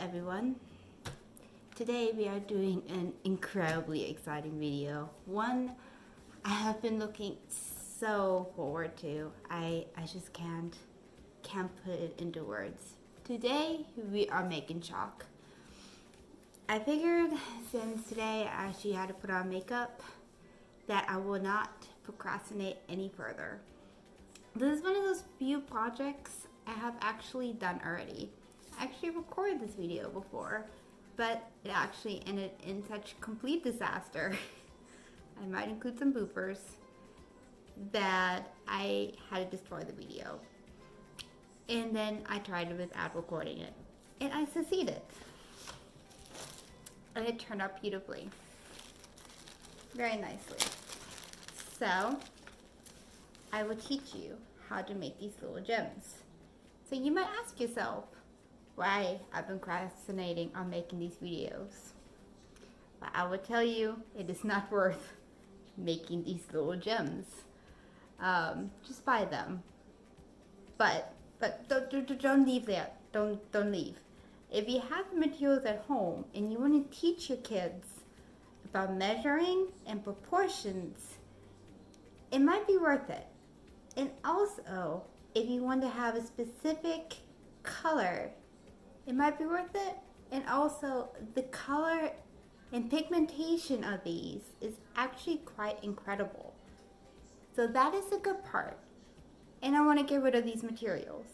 everyone. Today we are doing an incredibly exciting video. One I have been looking so forward to. I just can't put it into words. Today we are making chalk. I figured since today I actually had to put on makeup that I will not procrastinate any further. This is one of those few projects I have actually done already. I actually recorded this video before, but it actually ended in such complete disaster. I might include some bloopers that I had to destroy the video. And then I tried it without recording it. And I succeeded. And it turned out beautifully. Very nicely. So, I will teach you how to make these little gems. So you might ask yourself why I've been procrastinating on making these videos. But I will tell you, it is not worth making these little gems. Just buy them. But don't leave that. Don't leave. If you have the materials at home and you want to teach your kids about measuring and proportions, it might be worth it. And also, if you want to have a specific color, it might be worth it. And also, the color and pigmentation of these is actually quite incredible. So that is the good part. And I want to get rid of these materials.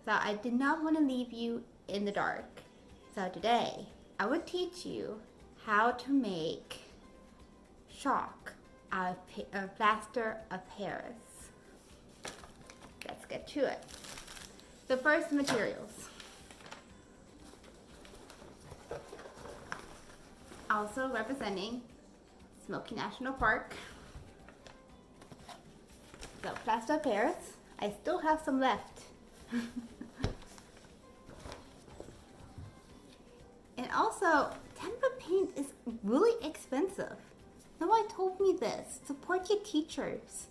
So I did not want to leave you in the dark. So today, I will teach you how to make chalk out of Plaster of Paris. Let's get to it. The first materials. Also representing Smoky National Park. So Plaster of Paris. I still have some left. And also, tempera paint is really expensive. Nobody told me this. Support your teachers.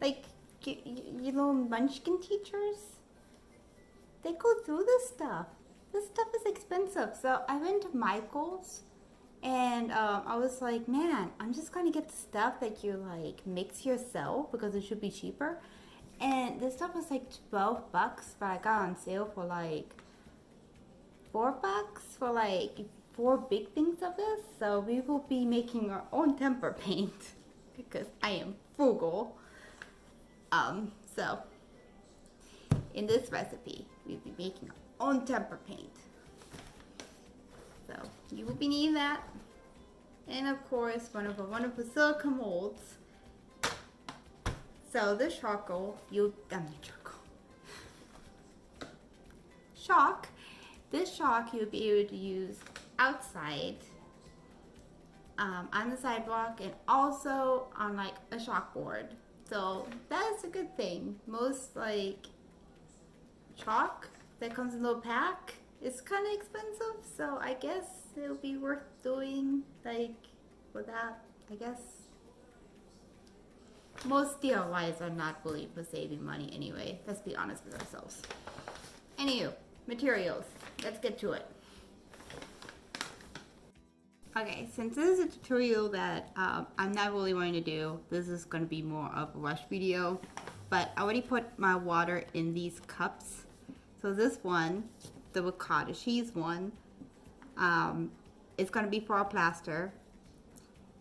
Like, you little munchkin teachers. They go through this stuff. This stuff is expensive. So I went to Michael's and I was like, man, I'm just gonna get the stuff that you like mix yourself because it should be cheaper. And this stuff was like $12, but I got on sale for like $4 for like 4 big things of this. So we will be making our own tempera paint because I am frugal. So in this recipe, we'll be making our own tempera paint. So you will be needing that. And of course, one of our wonderful silicone molds. So this charcoal, this chalk you'll be able to use outside, on the sidewalk, and also on like a chalkboard. So that's a good thing. Most like chalk that comes in a little pack is kind of expensive, so I guess it'll be worth doing like for that. I guess most DIYs are not really for saving money anyway. Let's be honest with ourselves. Anywho, materials. Let's get to it. Okay, since this is a tutorial that I'm not really wanting to do, this is going to be more of a rush video. But I already put my water in these cups. So this one, the ricotta cheese one, is going to be for our plaster.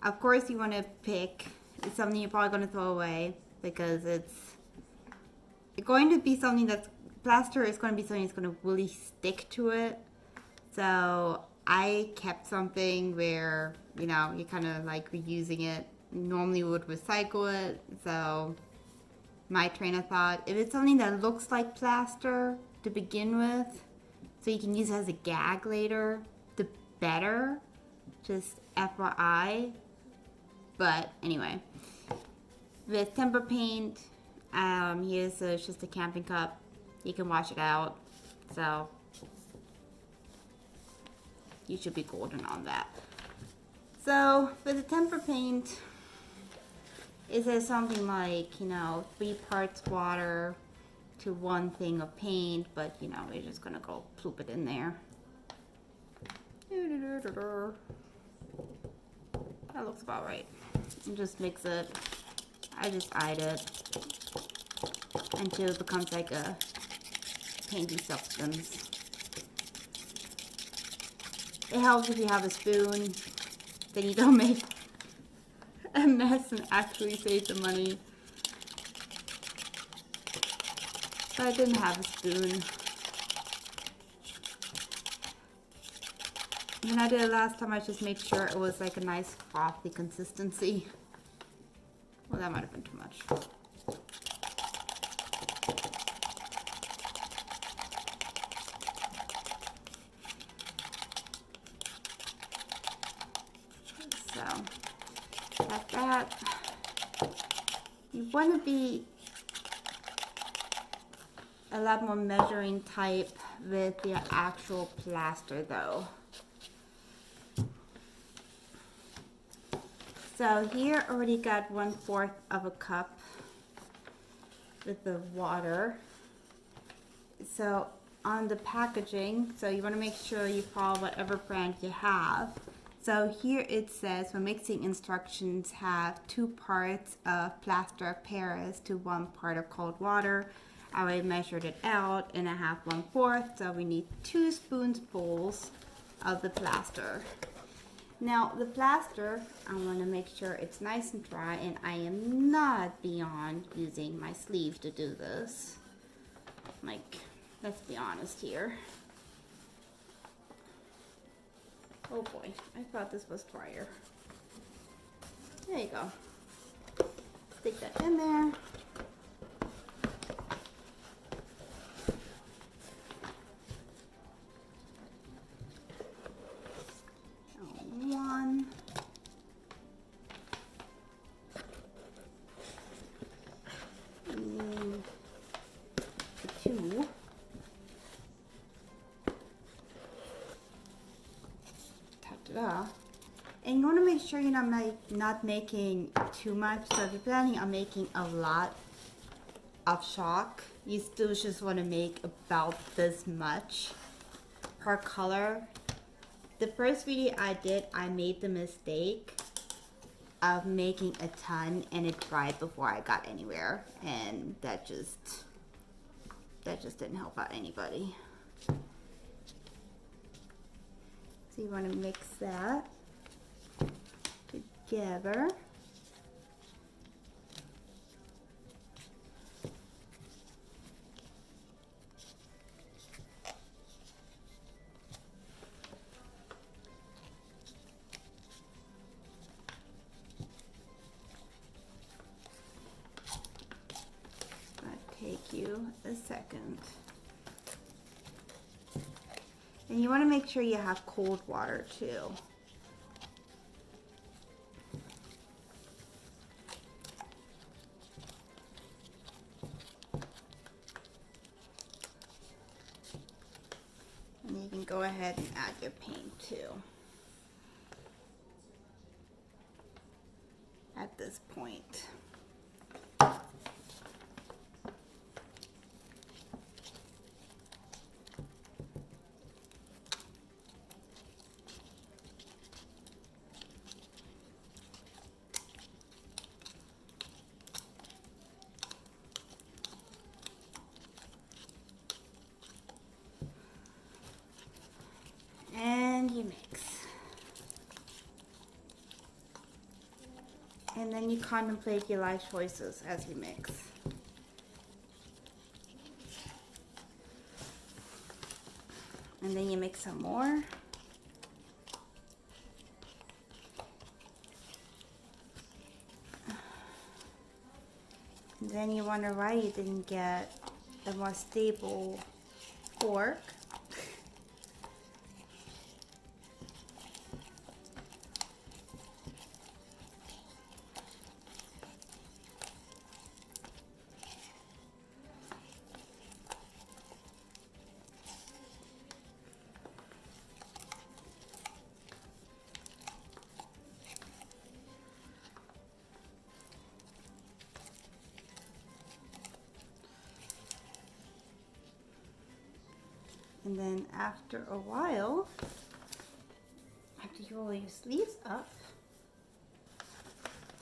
Of course, you want to pick something you're probably going to throw away because it's going to be something that's plaster is going to be something that's going to really stick to it. So I kept something where, you know, you kind of like reusing it. Normally would recycle it. So my train of thought, if it's something that looks like plaster to begin with, so you can use it as a gag later, the better. Just FYI. But anyway, with tempera paint, here's just a camping cup. You can wash it out, so you should be golden on that. So with the tempera paint, it says something like, you know, 3 parts water to 1 thing of paint, but you know, we're just gonna go ploop it in there. That looks about right. And just mix it. I just eyed it until it becomes like a painty substance. It helps if you have a spoon, then you don't make a mess and actually save the money. But I didn't have a spoon. When I did it last time, I just made sure it was like a nice frothy consistency. Well, that might have been too much. So, like that. You want to be a lot more measuring type with your actual plaster though. So here already got 1/4 of a cup with the water. So on the packaging, so you want to make sure you follow whatever brand you have. So here it says, when mixing instructions have 2 parts of Plaster of Paris to 1 part of cold water. I already measured it out and I have 1/4, so we need 2 spoonfuls of the plaster. Now the plaster, I want to make sure it's nice and dry, and I am not beyond using my sleeve to do this. Like, let's be honest here. Oh boy, I thought this was drier. There you go. Stick that in there. One. And 2. Tap it off. And you want to make sure you're not making too much. So if you're planning on making a lot of chalk, you still just want to make about this much per color. The first video I did, I made the mistake of making a ton and it dried before I got anywhere, and that just didn't help out anybody. So you want to mix that together. Take you a second. And you want to make sure you have cold water too. And you can go ahead and add your paint too at this point. And you mix. And then you contemplate your life choices as you mix. And then you mix some more. And then you wonder why you didn't get a more stable fork. And then after a while, you roll your sleeves up,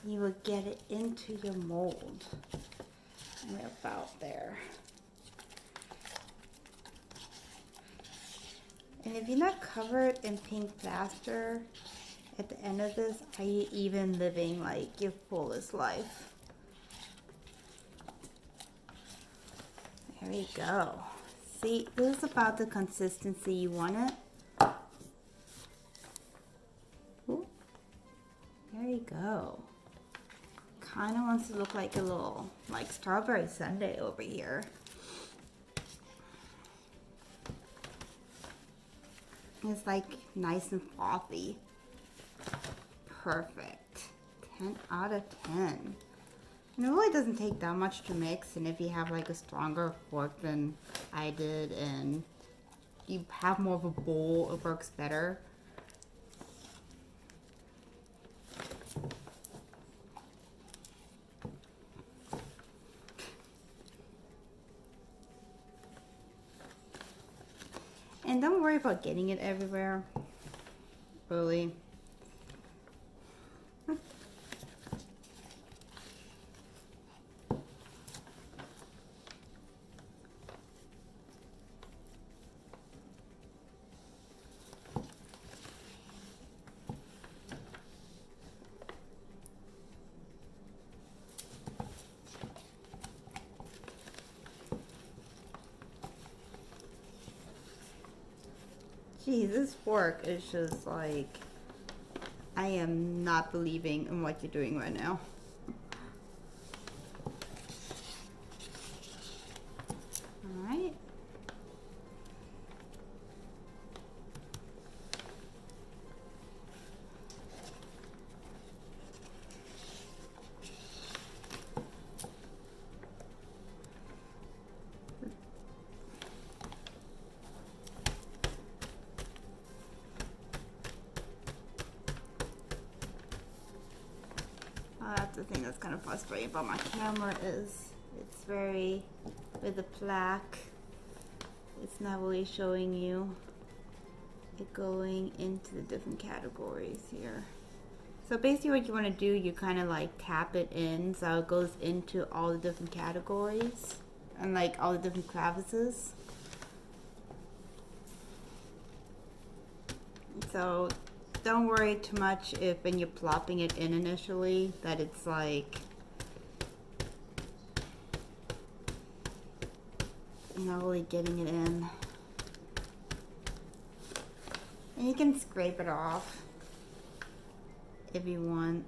you will get it into your mold. Right about there. And if you're not covered in pink plaster at the end of this, are you even living like your fullest life? There we go. See, this is about the consistency you want it. Ooh. There you go. Kind of wants to look like a little, like strawberry sundae over here. It's like nice and frothy. Perfect. 10 out of 10. And it really doesn't take that much to mix, and if you have like a stronger fork than I did and you have more of a bowl, it works better. And don't worry about getting it everywhere, really. Geez, this fork is just like, I am not believing in what you're doing right now. Alright. That's the thing that's kind of frustrating about my camera is it's very, with the plaque, it's not really showing you it going into the different categories here. So basically what you want to do, you kind of like tap it in so it goes into all the different categories and like all the different crevices. So don't worry too much if when you're plopping it in initially that it's like you're not really getting it in. And you can scrape it off if you want,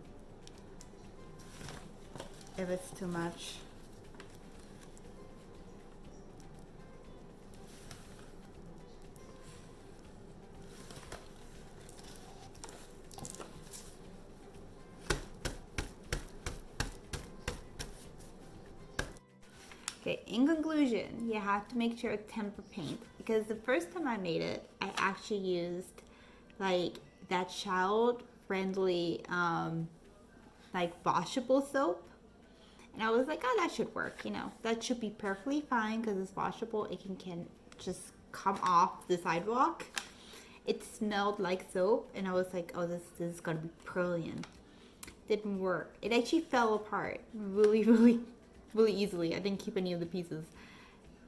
if it's too much. Okay, in conclusion, you have to make sure it's tempera paint, because the first time I made it, I actually used like that child-friendly like washable soap, and I was like, oh, that should work, you know, that should be perfectly fine because it's washable. It can just come off the sidewalk. It smelled like soap, and I was like, oh, this is gonna be brilliant. Didn't work. It actually fell apart really easily. I didn't keep any of the pieces.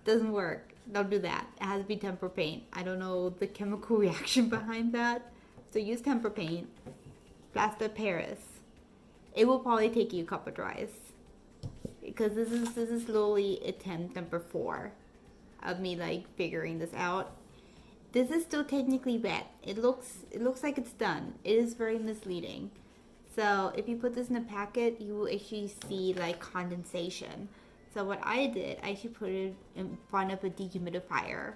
Doesn't work. Don't do that. It has to be tempera paint. I don't know the chemical reaction behind that. So use tempera paint. Plaster of Paris. It will probably take you a couple tries, because this is slowly attempt number 4 of me like figuring this out. This is still technically wet. It looks like it's done. It is very misleading. So if you put this in a packet, you will actually see like condensation. So what I did, I actually put it in front of a dehumidifier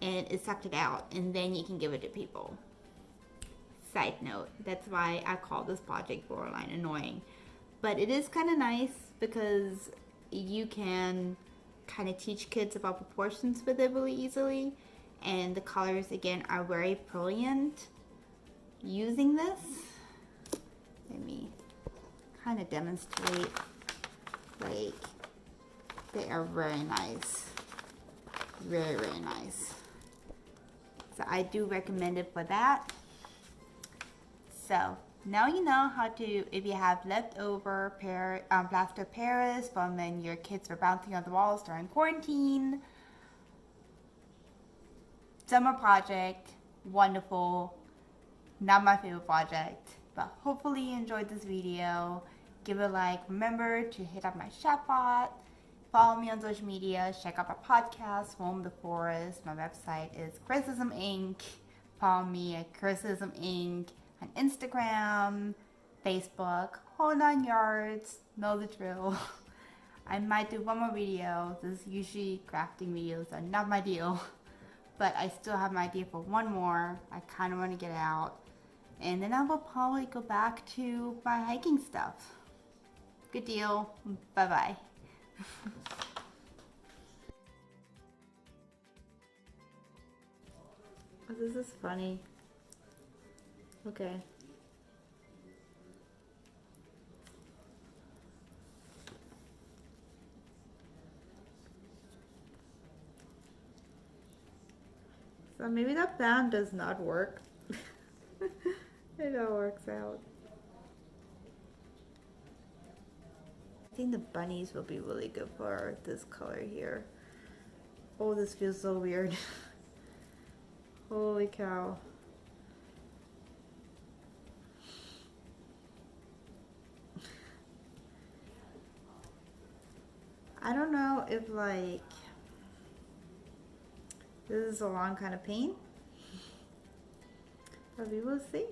and it sucked it out, and then you can give it to people. Side note, that's why I call this project borderline annoying. But it is kind of nice because you can kind of teach kids about proportions with it really easily. And the colors, again, are very brilliant. Using this, let me kind of demonstrate. Like, they are very nice. Very nice. So I do recommend it for that. So now you know how to, if you have leftover plaster of Paris from when your kids were bouncing on the walls during quarantine. Summer project, wonderful. Not my favorite project, but hopefully you enjoyed this video. Give it a like. Remember to hit up my chatbot. Follow me on social media. Check out my podcast, Roam the Forest. My website is Criticism Inc. Follow me at Criticism Inc. on Instagram, Facebook, whole 9 yards. Know the drill. I might do one more video. This is usually crafting videos are not my deal. But I still have my idea for one more. I kind of want to get out. And then I will probably go back to my hiking stuff. Good deal. Bye-bye. Oh, this is funny. Okay. So maybe that plan does not work. It all works out. I think the bunnies will be really good for this color here. Oh, this feels so weird. Holy cow. I don't know if like this is a long kind of paint, but we will see.